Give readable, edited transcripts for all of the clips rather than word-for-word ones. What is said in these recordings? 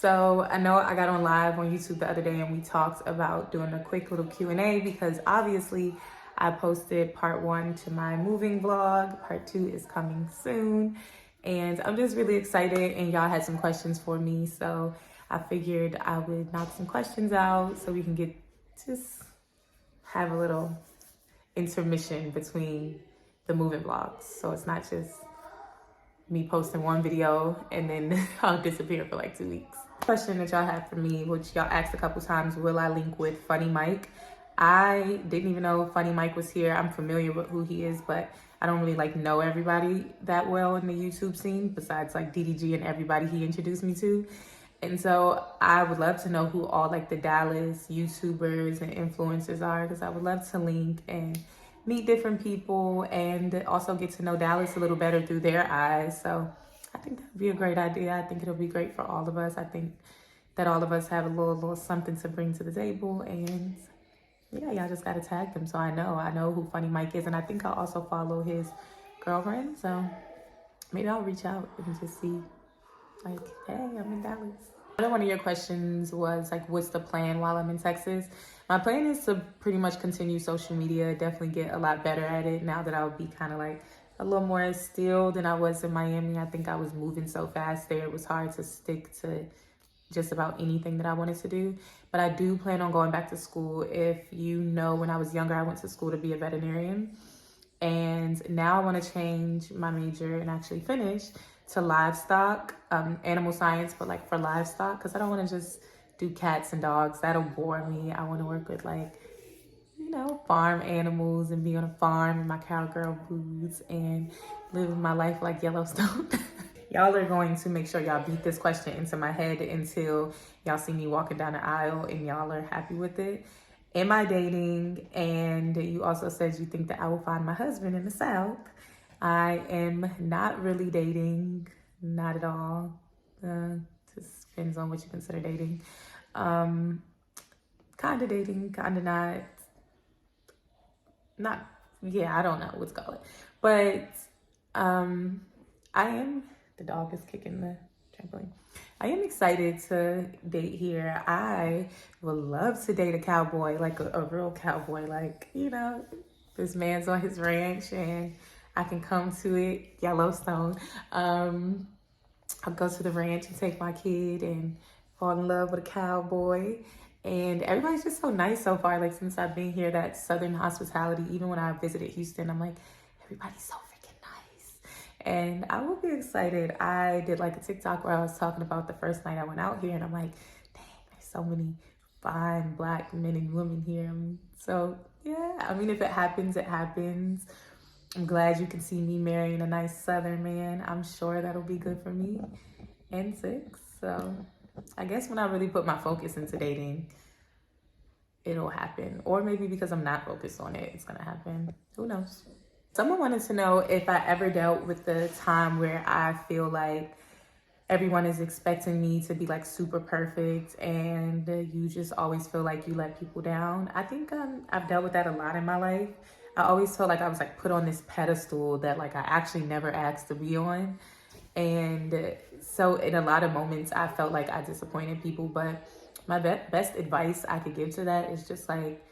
So I know I got on live on YouTube the other day and we talked about doing a quick little Q&A because obviously I posted part 1 to my moving vlog. Part 2 is coming soon. And I'm just really excited and y'all had some questions for me. So I figured I would knock some questions out so we can just have a little intermission between the moving vlogs. So it's not just me posting one video and then I'll disappear for like 2 weeks. Question that y'all have for me, which y'all asked a couple times, will I link with Funny Mike? I didn't even know Funny Mike was here. I'm familiar with who he is, but I don't really like know everybody that well in the YouTube scene besides like DDG and everybody he introduced me to. And so I would love to know who all like the Dallas YouTubers and influencers are, because I would love to link and meet different people and also get to know Dallas a little better through their eyes. So I think that would be a great idea. I think it'll be great for all of us. I think that all of us have a little something to bring to the table, and yeah, y'all just gotta tag them so I know who Funny Mike is. And I think I'll also follow his girlfriend, so maybe I'll reach out and just see like, hey, I'm in Dallas. Another one of your questions was like, what's the plan while I'm in Texas? My plan is to pretty much continue social media, definitely get a lot better at it now that I'll be kind of like a little more still than I was in Miami. I think I was moving so fast there. It was hard to stick to just about anything that I wanted to do. But I do plan on going back to school. If you know, when I was younger, I went to school to be a veterinarian. And now I want to change my major and actually finish to livestock, animal science, but like for livestock, because I don't want to just do cats and dogs. That'll bore me. I want to work with like, you know, farm animals and be on a farm in my cowgirl boots and live my life like Yellowstone. Y'all are going to make sure y'all beat this question into my head until y'all see me walking down the aisle and y'all are happy with it. Am I dating? And you also said you think that I will find my husband in the South. I am not really dating, not at all. Just depends on what you consider dating. Kind of dating, kind of not. Not, yeah, I don't know what's called. But I am, the dog is kicking the trampoline. I am excited to date here. I would love to date a cowboy, like a real cowboy. Like, you know, this man's on his ranch and I can come to it, Yellowstone. I'll go to the ranch and take my kid and fall in love with a cowboy. And everybody's just so nice so far. Like, since I've been here, that Southern hospitality, even when I visited Houston, I'm like, everybody's so freaking nice. And I will be excited. I did like a TikTok where I was talking about the first night I went out here, and I'm like, dang, there's so many fine Black men and women here. So yeah, I mean, if it happens, it happens. I'm glad you can see me marrying a nice Southern man. I'm sure that'll be good for me and Six. So I guess when I really put my focus into dating, it'll happen. Or maybe because I'm not focused on it, it's gonna happen. Who knows? Someone wanted to know if I ever dealt with the time where I feel like everyone is expecting me to be like super perfect and you just always feel like you let people down. I think I've dealt with that a lot in my life. I always felt like I was like put on this pedestal that like I actually never asked to be on. And so in a lot of moments I felt like I disappointed people, but my best advice I could give to that is just like,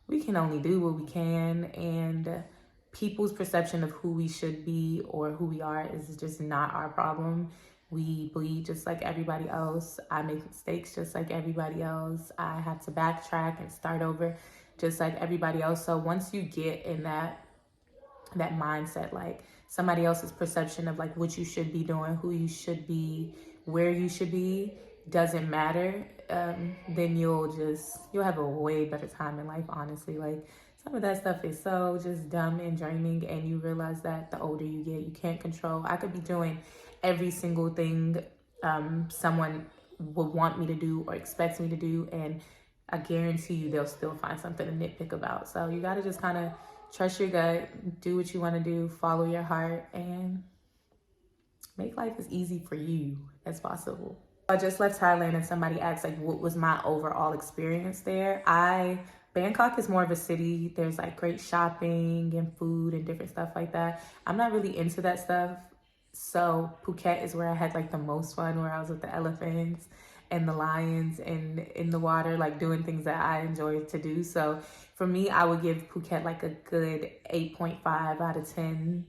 we can only do what we can, and people's perception of who we should be or who we are is just not our problem. We bleed just like everybody else. I make mistakes just like everybody else. I have to backtrack and start over just like everybody else. So once you get in that mindset, like somebody else's perception of like what you should be doing, who you should be, where you should be, doesn't matter, then you'll have a way better time in life, honestly. Like, some of that stuff is so just dumb and draining, and you realize that the older you get, you can't control. I could be doing every single thing someone would want me to do or expects me to do, and I guarantee you they'll still find something to nitpick about. So you gotta just kind of trust your gut, do what you want to do, follow your heart, and make life as easy for you as possible. I just left Thailand and somebody asked like, what was my overall experience there? Bangkok is more of a city. There's like great shopping and food and different stuff like that. I'm not really into that stuff. So Phuket is where I had like the most fun, where I was with the elephants and the lions and in the water, like doing things that I enjoy to do. So for me, I would give Phuket like a good 8.5 out of 10.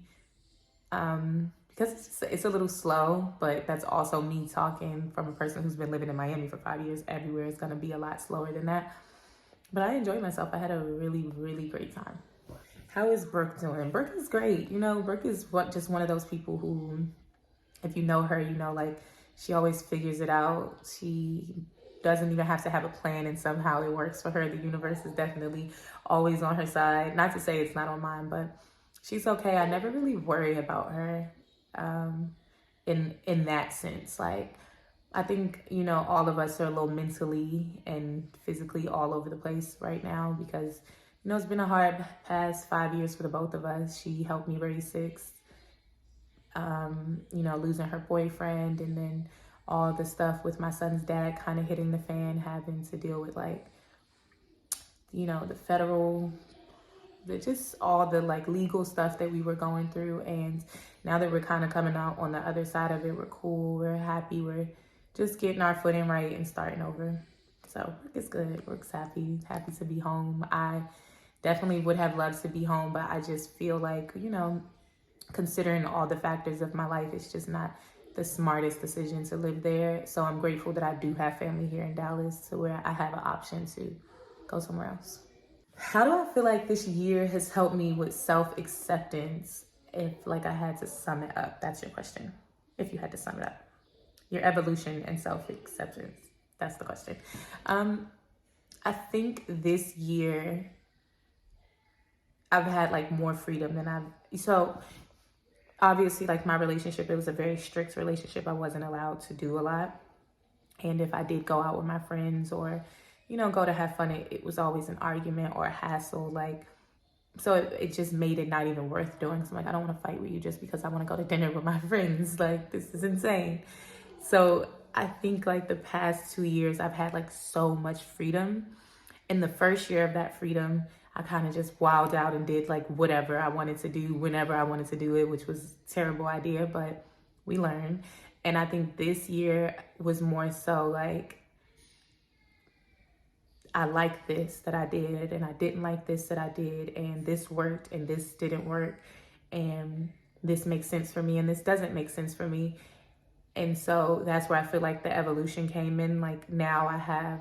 Because it's a little slow, but that's also me talking from a person who's been living in Miami for 5 years. Everywhere is going to be a lot slower than that. But I enjoyed myself. I had a really, really great time. How is Brooke doing? Brooke is great. You know, Brooke is just one of those people who, if you know her, you know, like she always figures it out. She doesn't even have to have a plan, and somehow it works for her. The universe is definitely always on her side. Not to say it's not on mine, but she's okay. I never really worry about her in that sense. Like, I think, you know, all of us are a little mentally and physically all over the place right now because, you know, it's been a hard past 5 years for the both of us. She helped me raise 6, you know, losing her boyfriend, and then all the stuff with my son's dad kind of hitting the fan, having to deal with, like, you know, just all the like legal stuff that we were going through. And now that we're kind of coming out on the other side of it, we're cool, we're happy, we're just getting our footing right and starting over. So work is good. Work's happy to be home. I definitely would have loved to be home, but I just feel like, you know, considering all the factors of my life, it's just not the smartest decision to live there. So I'm grateful that I do have family here in Dallas to where I have an option to go somewhere else. How do I feel like this year has helped me with self-acceptance? If like I had to sum it up, that's your question. If you had to sum it up, your evolution and self-acceptance, that's the question. I think this year I've had like more freedom than so obviously like my relationship, it was a very strict relationship. I wasn't allowed to do a lot. And if I did go out with my friends or, you know, go to have fun, it was always an argument or a hassle. Like, so it just made it not even worth doing. So I'm like, I don't want to fight with you just because I want to go to dinner with my friends. Like, this is insane. So I think like the past 2 years, I've had like so much freedom. In the first year of that freedom, I kind of just wilded out and did like whatever I wanted to do, whenever I wanted to do it, which was a terrible idea, but we learned. And I think this year was more so like, I like this that I did, and I didn't like this that I did, and this worked and this didn't work, and this makes sense for me and this doesn't make sense for me. And so that's where I feel like the evolution came in. Like now I have,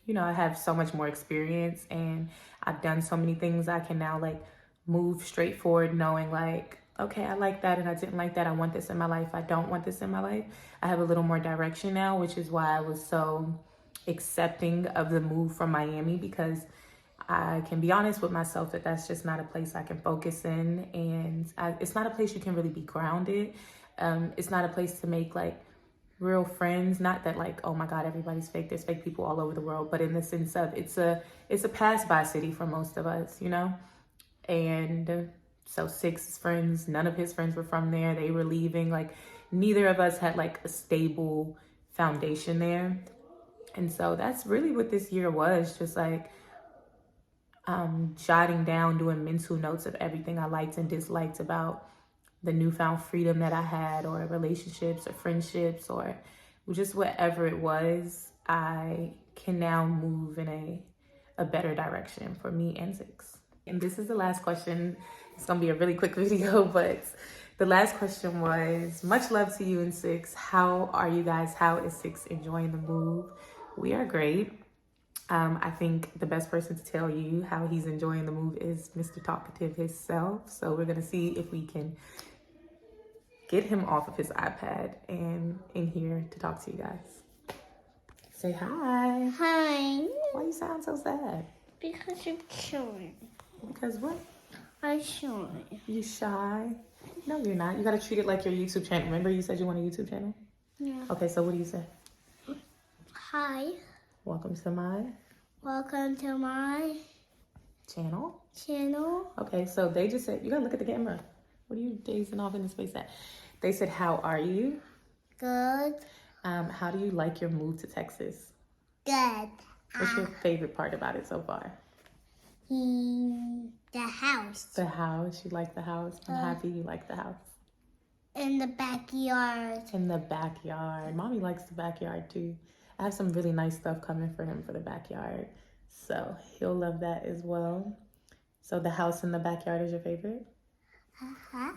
you know, I have so much more experience and I've done so many things. I can now like move straight forward knowing like, okay, I like that and I didn't like that. I want this in my life. I don't want this in my life. I have a little more direction now, which is why I was so accepting of the move from Miami, because I can be honest with myself that that's just not a place I can focus in. And it's not a place you can really be grounded. It's not a place to make like real friends. Not that like, oh my God, everybody's fake. There's fake people all over the world. But in the sense of it's a pass-by city for most of us, you know? And so Six's friends, none of his friends were from there. They were leaving. Like neither of us had like a stable foundation there. And so that's really what this year was, just like jotting down, doing mental notes of everything I liked and disliked about the newfound freedom that I had, or relationships or friendships or just whatever it was. I can now move in a better direction for me and Six. And this is the last question. It's gonna be a really quick video, but the last question was, much love to you and Six. How are you guys? How is Six enjoying the move? We are great. I think the best person to tell you how he's enjoying the move is Mr. Talkative himself. So we're gonna see if we can get him off of his iPad and in here to talk to you guys. Say hi. Hi. Why you sound so sad? Because I'm shy. Because what? I'm shy. You shy? No, you're not. You gotta treat it like your YouTube channel. Remember you said you want a YouTube channel? Yeah. Okay, so what do you say? Hi. Welcome to my Welcome to my channel. channel. Okay, so they just said, you gotta look at the camera. What are you gazing off into space at? They said, how are you? Good. How do you like your move to Texas? Good. What's your favorite part about it so far? In the house. The house. You like the house. I'm happy you like the house. in the backyard. In the backyard. Mommy likes the backyard too. I have some really nice stuff coming for him for the backyard. So he'll love that as well. So the house in the backyard is your favorite?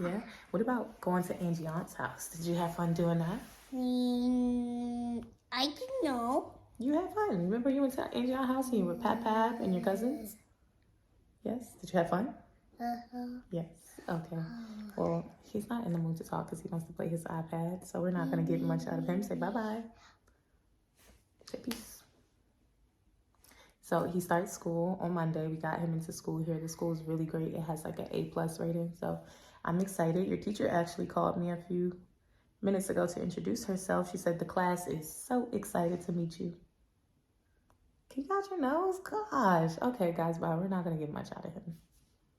Yeah. What about going to Angie Aunt's house? Did you have fun doing that? I didn't know. You had fun. Remember you went to Angie Aunt's house and you were Pap and your cousins? Yes. Did you have fun? Yes. Okay. Well, he's not in the mood to talk because he wants to play his iPad. So we're not going to get much out of him. Say bye-bye. Say peace. So he starts school on Monday. We got him into school here. The school is really great. It has like an A+ rating. So I'm excited. Your teacher actually called me a few minutes ago to introduce herself. She said the class is so excited to meet you. Can you got your nose? Gosh. Okay, guys, bye. We're not going to get much out of him.